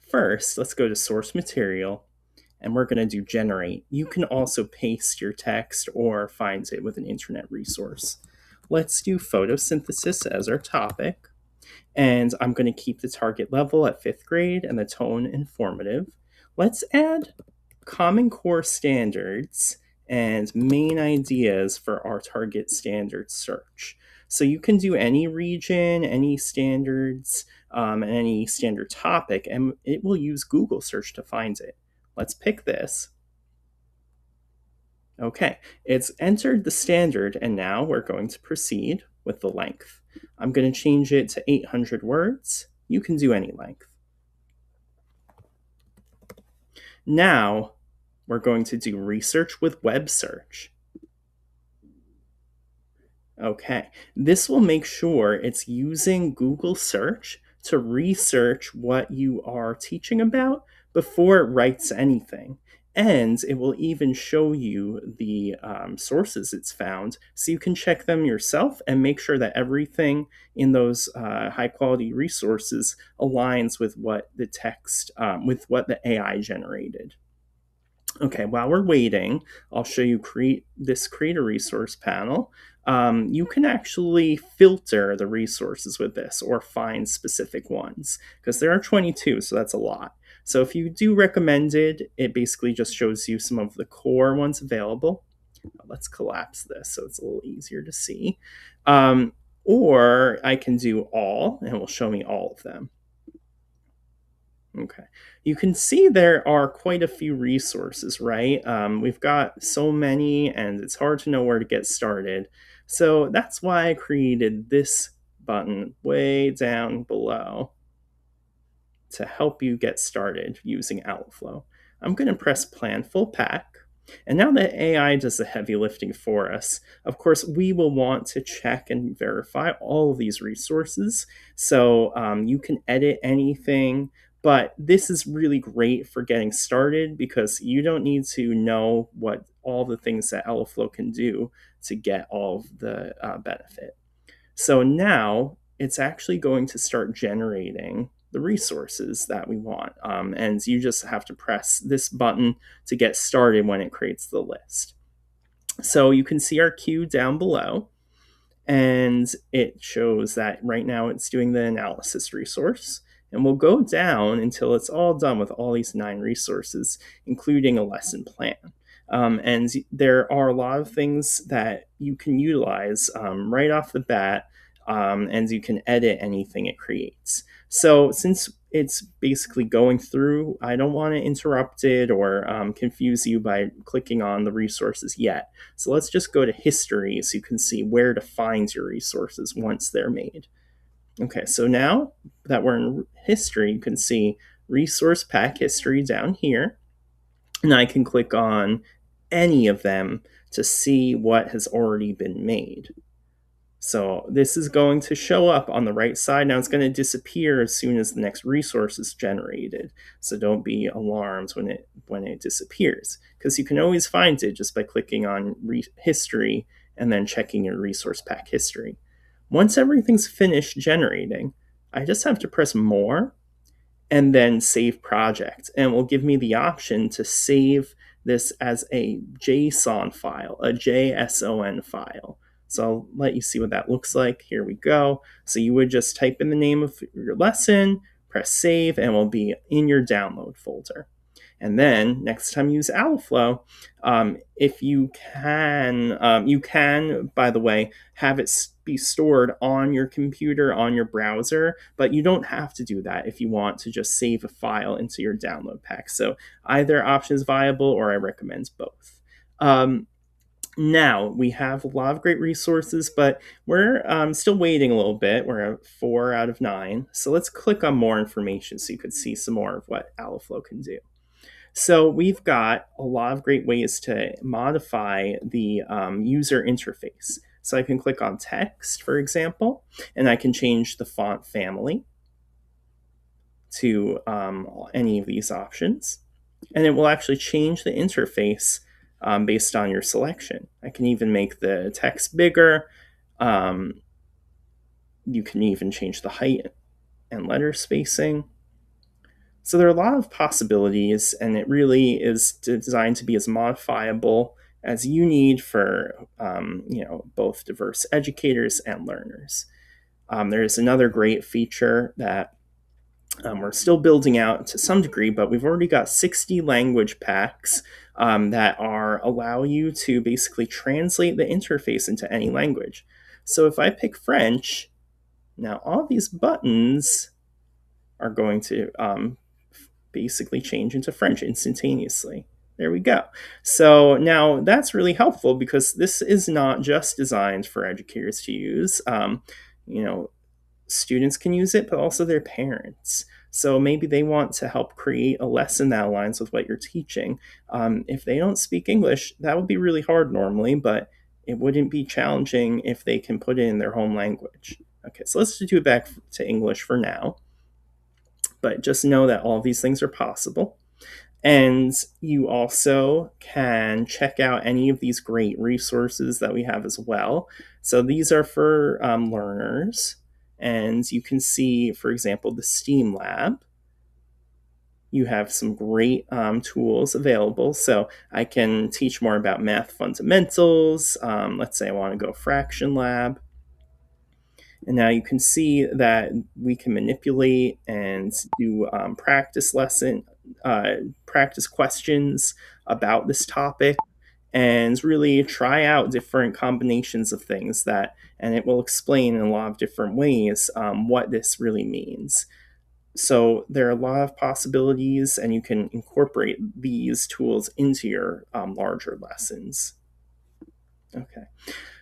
First, let's go to source material and we're going to do generate. You can also paste your text or find it with an internet resource. Let's do photosynthesis as our topic. And I'm going to keep the target level at 5th grade and the tone informative. Let's add Common Core standards and main ideas for our target standard search. So you can do any region, any standards, and any standard topic, and it will use Google search to find it. Let's pick this. Okay, it's entered the standard, and now we're going to proceed with the length. I'm going to change it to 800 words. You can do any length. Now, we're going to do research with web search. Okay, this will make sure it's using Google search to research what you are teaching about before it writes anything. And it will even show you the sources it's found so you can check them yourself and make sure that everything in those high quality resources aligns with what the text, with what the AI generated. Okay, while we're waiting, I'll show you create a resource panel. You can actually filter the resources with this or find specific ones because there are 22, so that's a lot. So if you do recommended, it basically just shows you some of the core ones available. Let's collapse this so it's a little easier to see. Or I can do all, and it will show me all of them. Okay. You can see there are quite a few resources, right? We've got so many, and it's hard to know where to get started. So that's why I created this button way down below to help you get started using AlloFlow. I'm going to press Plan Full Pack. And now that AI does the heavy lifting for us, of course, we will want to check and verify all of these resources. So you can edit anything, but this is really great for getting started because you don't need to know what all the things that AlloFlow can do to get all of the benefit. So now it's actually going to start generating the resources that we want. And you just have to press this button to get started when it creates the list. So you can see our queue down below, and it shows that right now it's doing the analysis resource. And we'll go down until it's all done with all these 9 resources, including a lesson plan. And there are a lot of things that you can utilize right off the bat, and you can edit anything it creates. So since it's basically going through, I don't want to interrupt it or confuse you by clicking on the resources yet. So let's just go to history so you can see where to find your resources once they're made. Okay, so now that we're in history, you can see resource pack history down here. And I can click on any of them to see what has already been made. So this is going to show up on the right side. Now it's going to disappear as soon as the next resource is generated. So don't be alarmed when it disappears, because you can always find it just by clicking on history and then checking your resource pack history. Once everything's finished generating, I just have to press more and then save project, and it will give me the option to save this as a JSON file, a JSON file. So I'll let you see what that looks like. Here we go. So you would just type in the name of your lesson, press save, and it will be in your download folder. And then next time you use AlloFlow, if you can, by the way, have it be stored on your computer, on your browser, but you don't have to do that if you want to just save a file into your download pack. So either option is viable, or I recommend both. Now, we have a lot of great resources, but we're still waiting a little bit. We're at 4 out of 9. So let's click on more information so you could see some more of what AlloFlow can do. So we've got a lot of great ways to modify the user interface. So I can click on text, for example, and I can change the font family to any of these options. And it will actually change the interface based on your selection. I can even make the text bigger. You can even change the height and letter spacing. So there are a lot of possibilities, and it really is designed to be as modifiable as you need for both diverse educators and learners. There's another great feature that we're still building out to some degree, but we've already got 60 language packs that are allow you to basically translate the interface into any language. So if I pick French, now all these buttons are going to basically change into French instantaneously. There we go. So now that's really helpful because this is not just designed for educators to use. You know, Students can use it, but also their parents. So maybe they want to help create a lesson that aligns with what you're teaching. If they don't speak English, that would be really hard normally, but it wouldn't be challenging if they can put it in their home language. Okay, so let's do it back to English for now. But just know that all of these things are possible. And you also can check out any of these great resources that we have as well. So these are for learners. And you can see, for example, the STEAM Lab. You have some great tools available. So I can teach more about math fundamentals. Let's say I want to go fraction lab. And now you can see that we can manipulate and do practice questions about this topic, and really try out different combinations of things and it will explain in a lot of different ways what this really means. So there are a lot of possibilities, and you can incorporate these tools into your larger lessons. Okay.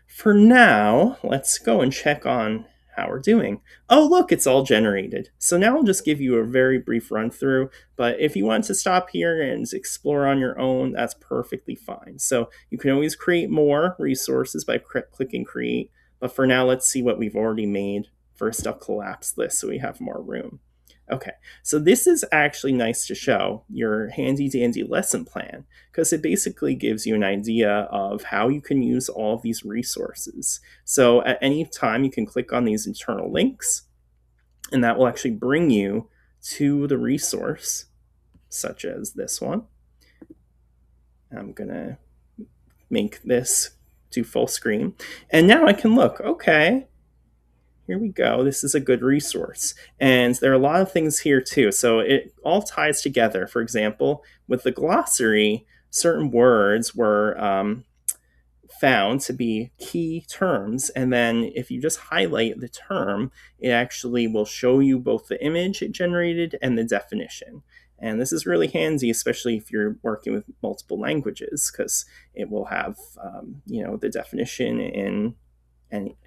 For now, let's go and check on how we're doing. Oh, look, it's all generated. So now I'll just give you a very brief run through, but if you want to stop here and explore on your own, that's perfectly fine. So you can always create more resources by clicking create, but for now, let's see what we've already made. First, I'll collapse this so we have more room. Okay, so this is actually nice to show your handy dandy lesson plan because it basically gives you an idea of how you can use all of these resources. So at any time, you can click on these internal links, and that will actually bring you to the resource, such as this one. I'm going to make this to full screen. And now I can look, okay, here we go. This is a good resource. And there are a lot of things here too. So it all ties together. For example, with the glossary, certain words were found to be key terms. And then if you just highlight the term, it actually will show you both the image it generated and the definition. And this is really handy, especially if you're working with multiple languages, because it will have, the definition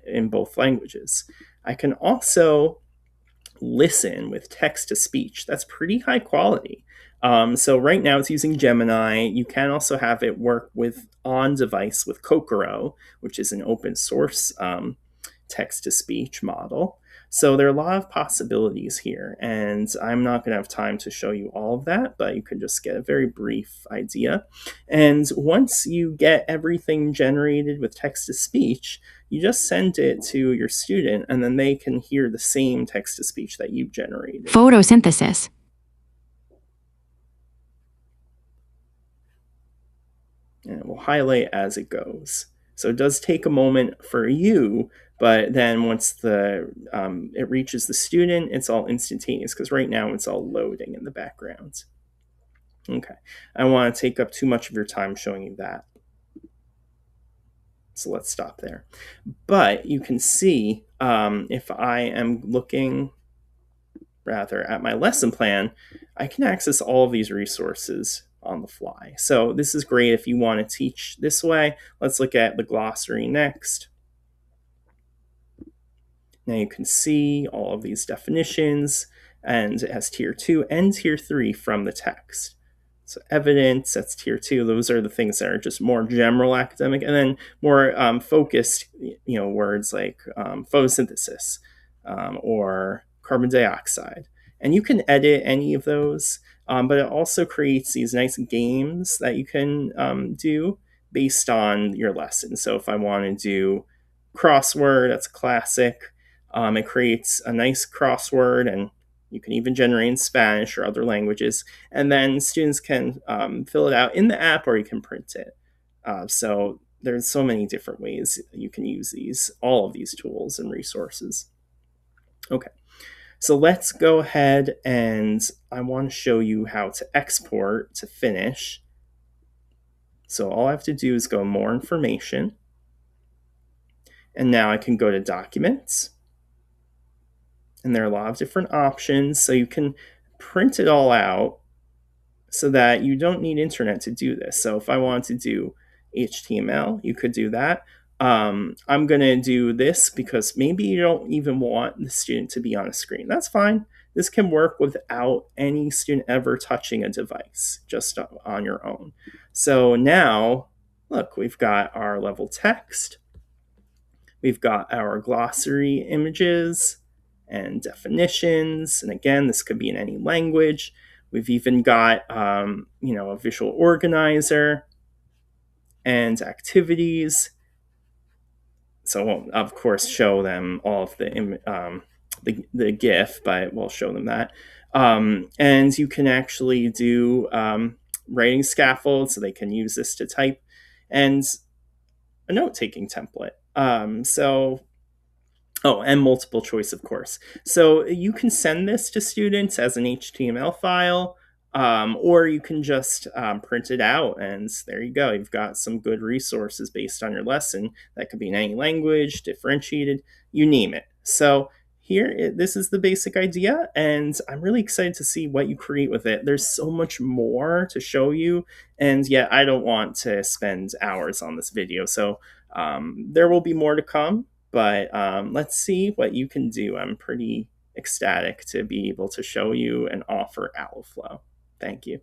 in both languages. I can also listen with text to speech. That's pretty high quality. So right now it's using Gemini. You can also have it work with on device with Kokoro, which is an open source text to speech model. So there are a lot of possibilities here, and I'm not going to have time to show you all of that, but you can just get a very brief idea. And once you get everything generated with text to speech, you just send it to your student, and then they can hear the same text to speech that you've generated. Photosynthesis. And it will highlight as it goes. So it does take a moment for you, but then once it reaches the student, it's all instantaneous, because right now it's all loading in the background. Okay, I don't want to take up too much of your time showing you that. So let's stop there. But you can see if I am looking rather at my lesson plan, I can access all of these resources on the fly. So this is great if you want to teach this way. Let's look at the glossary next. Now you can see all of these definitions, and it has tier 2 and tier 3 from the text. So evidence, that's tier 2. Those are the things that are just more general academic, and then more focused, words like photosynthesis or carbon dioxide. And you can edit any of those, but it also creates these nice games that you can do based on your lesson. So if I want to do crossword, that's classic. It creates a nice crossword, and You can even generate in Spanish or other languages, and then students can fill it out in the app, or you can print it. So there's so many different ways you can use all of these tools and resources. Okay, so let's go ahead, and I want to show you how to export to finish. So all I have to do is go more information, and now I can go to documents, and there are a lot of different options. So you can print it all out so that you don't need internet to do this. So if I want to do HTML, you could do that. I'm going to do this because maybe you don't even want the student to be on a screen. That's fine. This can work without any student ever touching a device, just on your own. So now, look, we've got our level text. We've got our glossary images and definitions. And again, this could be in any language. We've even got, a visual organizer and activities. So I won't, of course, show them all of the GIF, but we'll show them that. And you can actually do writing scaffolds, so they can use this to type, and a note-taking template. Oh, and multiple choice, of course. So you can send this to students as an HTML file, or you can just print it out, and there you go. You've got some good resources based on your lesson. That could be in any language, differentiated, you name it. So here, this is the basic idea, and I'm really excited to see what you create with it. There's so much more to show you, and yet I don't want to spend hours on this video. So there will be more to come, but let's see what you can do. I'm pretty ecstatic to be able to show you and offer AlloFlow. Thank you.